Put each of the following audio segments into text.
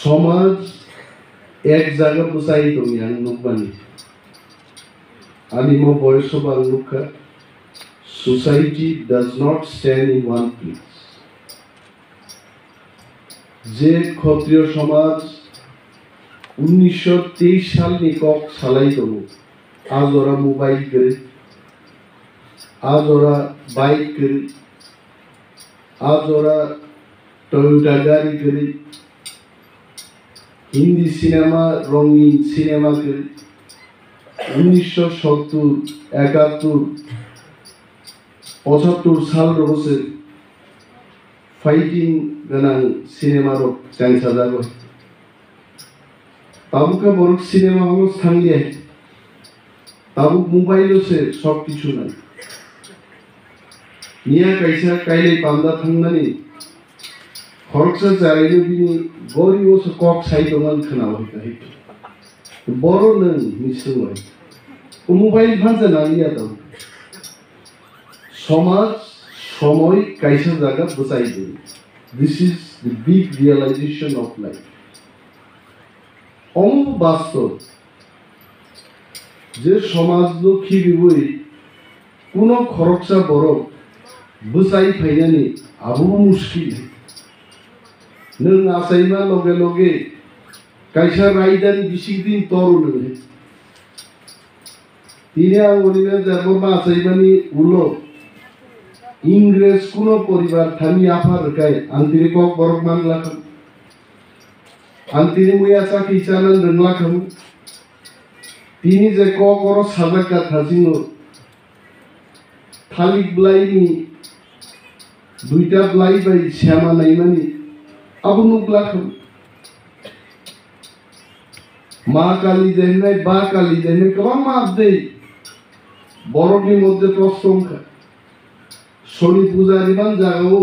সমাজ এক জায়গা বুঝাই তুমি আং নুকবানি আমি মো বয়স বাংলুকা society does not stand in one place যে ক্ষত্রিয় সমাজ 1923 সাল নিকক সালাই তবু আজ ওরা মোবাইল করে আজ ওরা বাইক করে আজ ওরা টয়োটা গাড়ি করে হিন্দি সিনেমা রঙিন সিনেমা করে 1970 71 75 সাল বছর ফাইটিং গানাং সিনেমার চান্স আদাব তাবুকে বড় সিনেমা হল থাকলে তাবুক মোবাইল সে সব কিছু নাই নিয়া কাইসা কাইলে পান্দা থাকনানি খরচা চাইলে দিনে গরিব সে কক সাইতমান খানা হইতা হইতা বড় নং নিশ্চয় ও মোবাইল ভাঙতে না নিয়া দাও সমাজ সময় কাইসা জায়গা বোঝাই দেবে this is the big realisation of life বাস্তব যে সমাজ লক্ষ্মী বিবই কোন খরচা বড় বোঝাই ফাইনানি আবু মুশকিল নং আসাইমা লগে লগে কাইসা রাইদান বিশি দিন তরুণ তিনি আঙুলিনে দেবর্মা আসাইমানি উলো ইংরেজ কোন পরিবার থামি আফার গায় আন্তিরে কক বরক মানলা খাম আন্তিরে মুয়া চাকি চানান রংলা খাম তিনি যে কক বড় সাজাকা থাজিং থালিক ব্লাইনি দুইটা ব্লাই বাই শ্যামা নাইমানি আবু নুকলা খাম মা কালী দেন নাই বা কালী দেন নাই কবা মাপ দেই বরকের মধ্যে প্রশংসা শনি পূজার ইমান জাগাও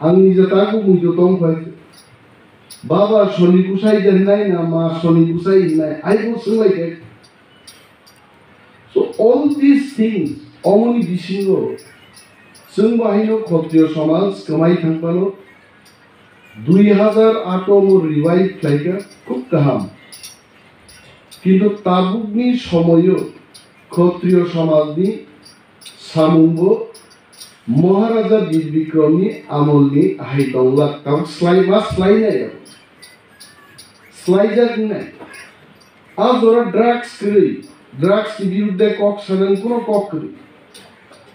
আমি যে তাকে মুজো তং পাইছে বাবা শনি কুসাই দেন নাই না মা শনি কুসাই নাই আই বলছো like that so all this things অমনি বিশিঙ্গ जों बाहायनो ক্ষত্রিয় সমাজ কামাই থাকবানো 2008 রিভাইভ ফ্লাইকা খুব কাহাম কিন্তু তাবুকনি সময়ও ক্ষত্রিয় সমাজনি সামুঙ্গ মহারাজা বীর বিক্রমী আমলনি হাইদংলা তাও স্লাই নাই স্লাইজার নাই আজ ওরা ড্রাগস বিরুদ্ধে কক সাধারণ কোনো কক করি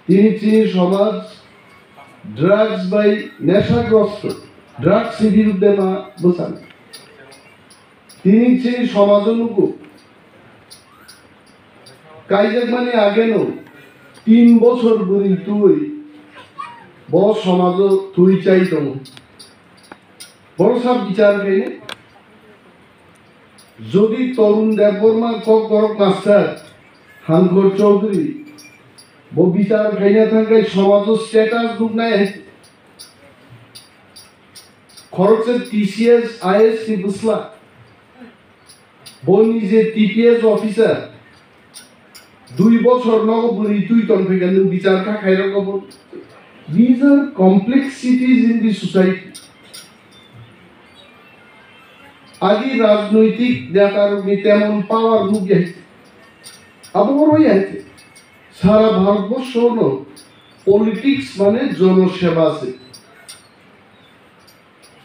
তিনি সমাজ ড্রাগস বাই নেশাগ্রস্ত ড্রাগস বিরুদ্ধে মা বোঝান তিনি সমাজ অনুকূল কাইজাক মানে আগে নো 3 বছর বুড়ি তুই বড় সমাজ তুই চাই তো বড় সব বিচার খাইনে যদি তরুণ দেববর্মা kokborok মাস্টার হাঙ্গর চৌধুরী বো বিচার খাইনা থাকে সমাজ স্ট্যাটাস বুক নাই খরচের টিসিএস আইএসসি বুসলা বো নিজে টিপিএস অফিসার 2 বছর নগবুরি তুই তন থেকে বিচার খাইরা কবর these are complexities in the society আদি রাজনৈতিক নেতার তেমন পাওয়ার মুখে আবহাওয়াই আছে সারা ভারতবর্ষ পলিটিক্স মানে জনসেবা আছে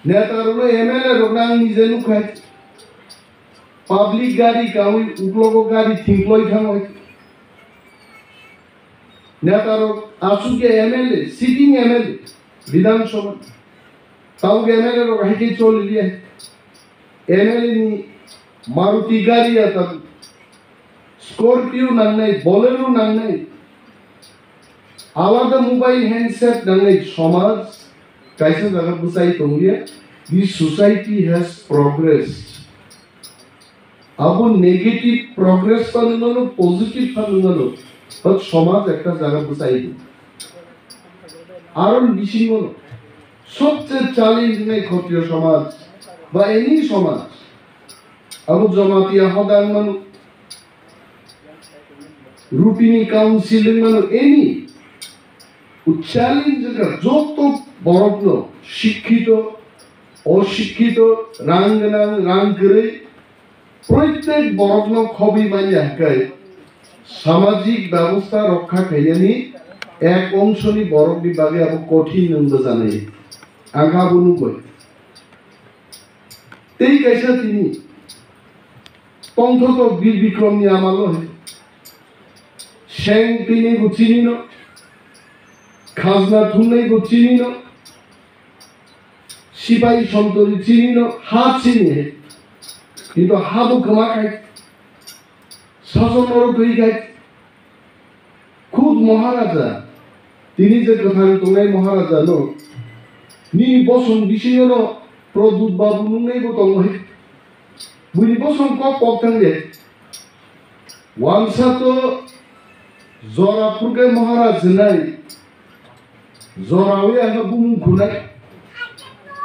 নেতার এমএলএ রোগাং নিজে লুকায় পাবলিক গাড়ি কাউই উপলগ গাড়ি থিংলই থামাই নেতার আসুকে এমএলএ সিটিং এমএলএ বিধানসভা তাও এমএলএ রোগ হাইকে চলে দিয়ে এমএলএ নি মারুতি গাড়ি আতা স্করপিও নাই বোলেরো নাই আলাদা মোবাইল হ্যান্ডসেট নাই সমাজ কাইসে জায়গা বুঝাই তোমরা দিস সোসাইটি হ্যাজ প্রগ্রেসড আবু নেগেটিভ প্রগ্রেস পানুনো পজিটিভ পানুনো বাট সমাজ একটা জায়গা বুঝাই আর বেশি হলো সবচেয়ে চ্যালেঞ্জ নেই ক্ষত্রিয় সমাজ বা এনি সমাজ আবু জমাতিয়া হদান মানুষ রুটিনি কাউন্সিলিং মানে এনি চ্যালেঞ্জ যত বড় শিক্ষিত অশিক্ষিত রাং গোনাं রাং গैयै প্রত্যেক বরফনো খবি মানিয়াকাय সামাজিক ব্যবস্থা রক্ষা খাইনানি এক অংশনি বরফনি বাগে আবো কঠিন নংবো জানাय आंहा बुनुबाय तेई कायसा तिनि पंथत वीर विक्रमनि आमालो शें तिनि गुचिनिनो खाजना थुननाय गुचिनिनो सिपाही सन्तरि चिनिनो हा चिनि किन्तु हाबो खोमाखाय शासनरो गैखाय खुद महाराजा तिनि जे गोथां दंनाय महाराजा नो नि बसं बिसिङनो प्रदुत बाबु नुंनायबो दंमोन बुनि बसं को पक्थांदे वांसातो जरापुरके महाराज नाय जरावे आहा बुमुं खुनाय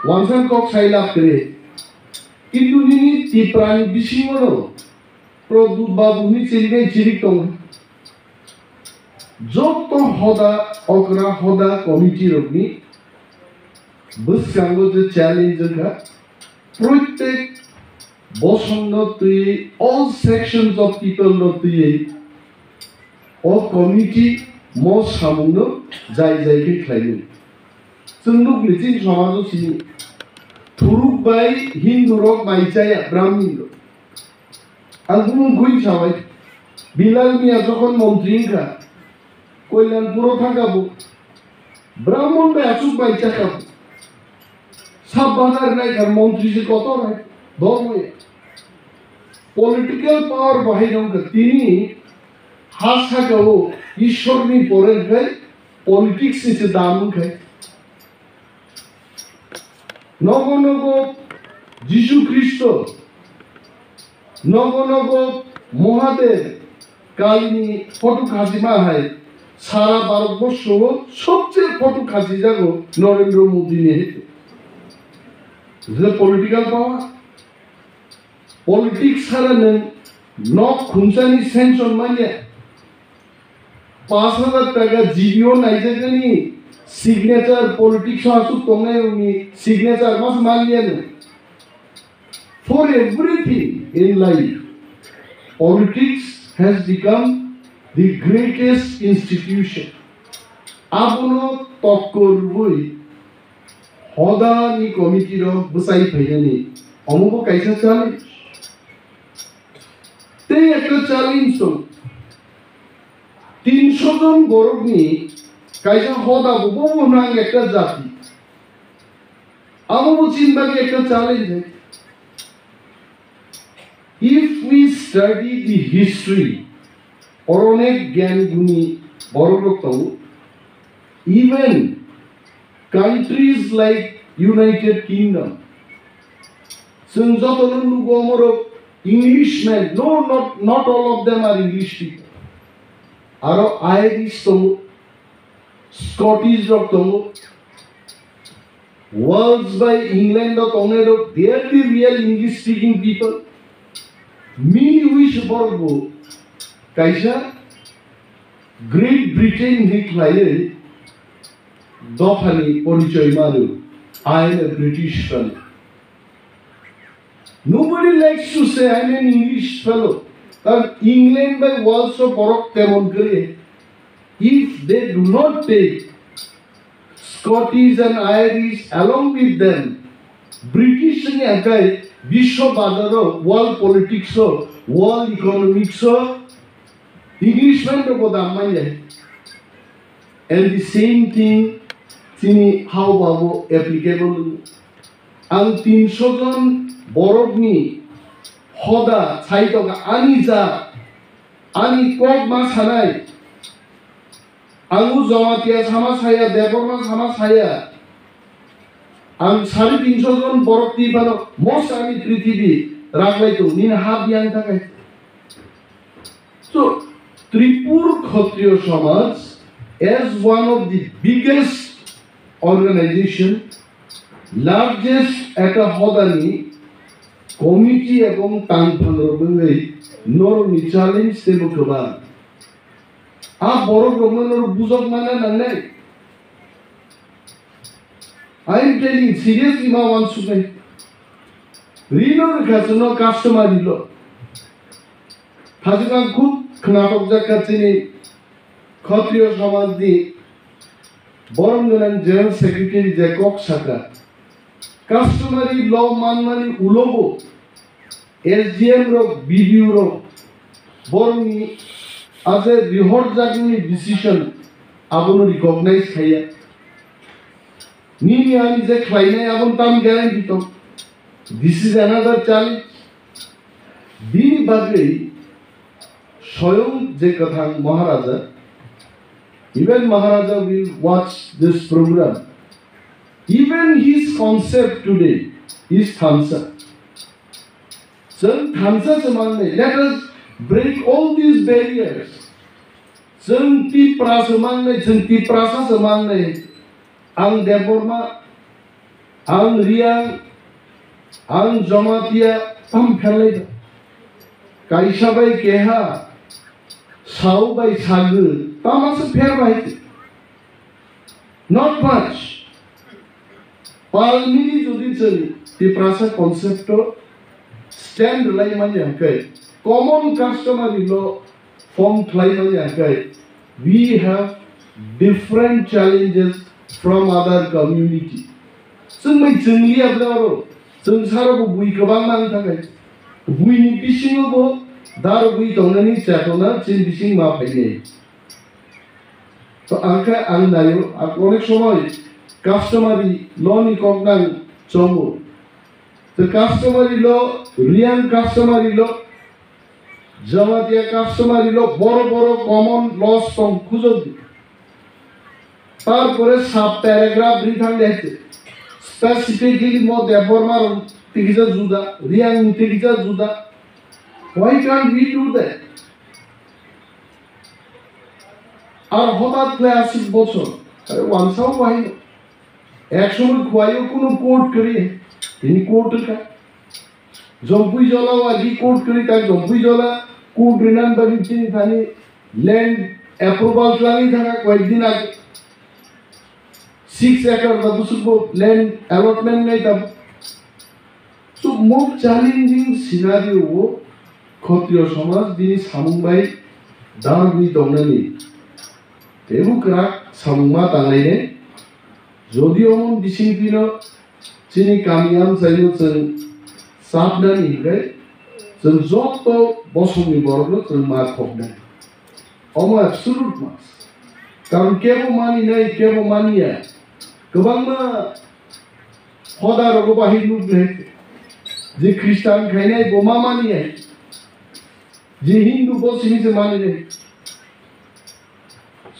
वांसान कक साइलाप करे किन्तु निनि तिप्रानि बिसिङनो प्रदुत बाबुनि चिरिनाय चिरिक दंमोन जत हदा अग्रा हदा कमिटि रगनि बसंगो जे चैलेंज का प्रत्येक बसंनो तुई all sections of people no तुई ओ कमिटि मो सामुनो जाय जाय के खायनो जोंनो ग्लिजिन समाजो सिनि थुरुक बाय हिंदू रक माइचाया ब्राह्मण आं बुं गुइ साबाय बिलाल मिया जखन मन्त्री का कल्याणपुराव थांगाबो ब्राह्मण बाय आसुक माइचाखाबो सब बाजार नहीं कर मंत्री से कतो है धर्म है पॉलिटिकल पावर बाहिरों का तीनी हासा का वो ईश्वर ने पोरे गए पॉलिटिक्स से दाम गए नगो नगो जीसु क्रिस्टो नगो नगो महादेव कालिनी फोटो खासिमा है सारा भारतवर्ष सबसे फोटो खासी जागो नरेंद्र मोदी ने The political power, politics हरा न नॉक खुंचानी सेंस और मान्य 5,000 टका जीवियो नाइजेरियानी सिग्नेचर politics आसु तोंगने उन्हीं signature मस मान्य न for everything in life politics has become the greatest institution आपुनो तक्कर वही हदा नि कमिटि रो बसाई फैनानि अमुबो कायसा चैलेंज ते एकटा चैलेंज दं 300 जन बरफनि कायसा हदा बबो नां एकटा जाति अमुबो चिनबागे एकटा चैलेंज है if we study the history और अनेक ज्ञान गुणी बरफ दं even countries like United Kingdom Englishmen no not all of them are English people aro Irish Scottish Wales by England they are the real English speaking people many wish borgo kaisa Great Britain hiklaye Dofani Porichoy Maru. I am a British fellow. Nobody likes to say I am an English fellow. England by walls of Borok Temon Kare. If they do not take Scottish and Irish along with them, British and Akai, Bishop Badaro, world politics, world economics, Englishmen to Bodamaya. And the same thing Sini how babo applicable ang 300 জন বরফনি হদা ছাইতকা আনিজা আনি cock মা ছানাই আঙ্গু জমাতিয়া সামা ছায়া দেবর্মা সামা ছায়া আং 350 জন বরফতি বানো most আমি পৃথিবী রাখলাইতো নিন হাব ইয়াং থাকাই so Tripur Khatriya Samaj as one of the biggest organization, largest at a hodani committee এবং তাংফানরবঙ্গে নরমি চ্যালেঞ্জ দেবকবা আ বড় রমনর বুজক মানে না নাই I am telling seriously ma one sukai. Rino kasno customer ilo. Hajikan khud khnatok jakatini Khatriya Samaj di Boromganan General Secretary Jacob Saka. Customary law manmani ulobo. SGM ro BDU ro Boromni as a rehord jagni decision abono recognize khaya. Nini ani je khlainai abon tam guarantee to. This is another challenge. Dini bagei Soyong je kathang Maharaja. Even Maharaja will watch this program. Even his concept today is Thamsa. So Thamsa samanne, let us break all these barriers. TRIPURA samanne, ang Debbarma, ang Riang, ang Jamatia, tam phelai. Kaisa bai keha, Sao bai sagu, tamas fair bai. Not much. Palmini jodi chali, TRIPURA concept stand lai mani angkai. Common customary law form lai mani angkai. We have different challenges from other community. Sung mai chungli abdaro, sung saro ko bui kabang mang thakai. Bui ni bising bo, daro bui tongnani chatona chin bising ma paine. So angka ang dayo, onek somoy customary law ni Koknang chomo. The customary law, Rian customary law, Jamatia customary law, boro common laws from Kuzodi. তারপরে sub paragraph written লেখছে specifically মো দেববর্মার টিকিজা জুদা রিয়াং টিকিজা জুদা why can't we do that আর হঠাৎ ক্লাস বছর আরে ওয়ানসাও বাহিন একসময় খোয়াইও কোনো কোর্ট করি তিনি কোর্ট কা জম্পুই জলাও আজি কোর্ট করি তাই জম্পুই জলা কোর্ট রিনান বাগি তিনি থানি ল্যান্ড অ্যাপ্রুভাল লাগি থাকা কয়েকদিন আগে 6 acre বা দুসুবো land allotment নাই তা so more challenging scenario Khatriya Samaj di samungbai darbi dongnani ebukrak samungma tangaine jodi omon discipline chini kamiam sayo cheng sabnani gai cheng jotto bosongni borogno cheng ma khokna omo absolute mas karon kebo mani nai kebo mania गोबांमा हदारको बाहिर Nuble जे ख्रिस्टान खाइनाय बोमा मानिया जे हिंदू बसिनि से मानिने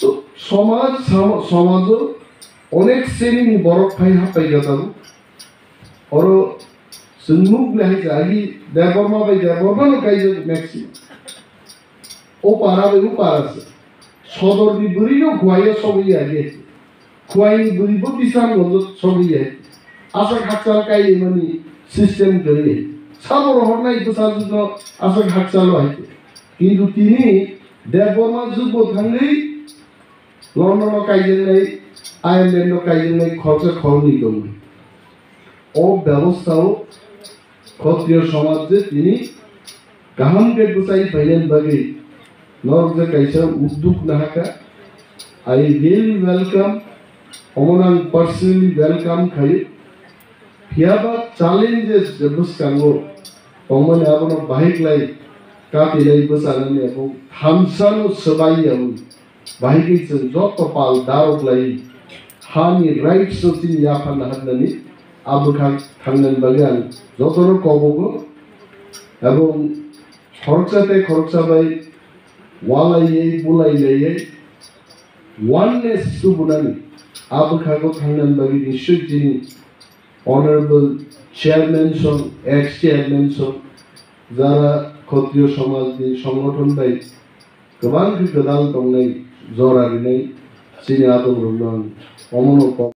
सो समाज अनेक श्रेणीनि बरफ phi हापाइ गताबो अरो जोंनुब्ले हाइजागि Debbarma bye Debbarma गाइजो maximum ओ पाराबे उ पारासे सदरनि बुरिनो गुवायो सबि आगे खुआई बुरीबो बिसाम गजो सबिये आसा खाचाल काई मनि सिस्टेम करे साबर हरनाय बसाजुनो आसा खाचाल हाइते किन्तु तिनि देबरमा जुबो थांगै लन्डन काइजेननाय आयारलेन्ड काइजेननाय खर्चा खरनि दं ओ व्यवस्थाओ Khatriya Samaj जे तिनि गाहाम के बसाई फाइनेल बागै नरजे काइसा उद्योग नाहाका I really welcome Omonang personally welcome khai. Hiaba challenges jebus kango. Omone abono bahik lai kati lai besanane abo hamsano sabai abu. Bahik is jotto pal darok lai hani rights so tin yapan hadnani abu khangnan bagan jotono kobogo abo khorchate khorcha bai walai bulai lai oneness to bunani Abu Khago Khangnan Bagi Nishujini, Honorable Chairman son, ex-chairman son, Zara Khatriya Samaj di Songhoton bai, Goban ki Gadal Tongnai, Zora Rinai, Sini Atom Rumlan, Omono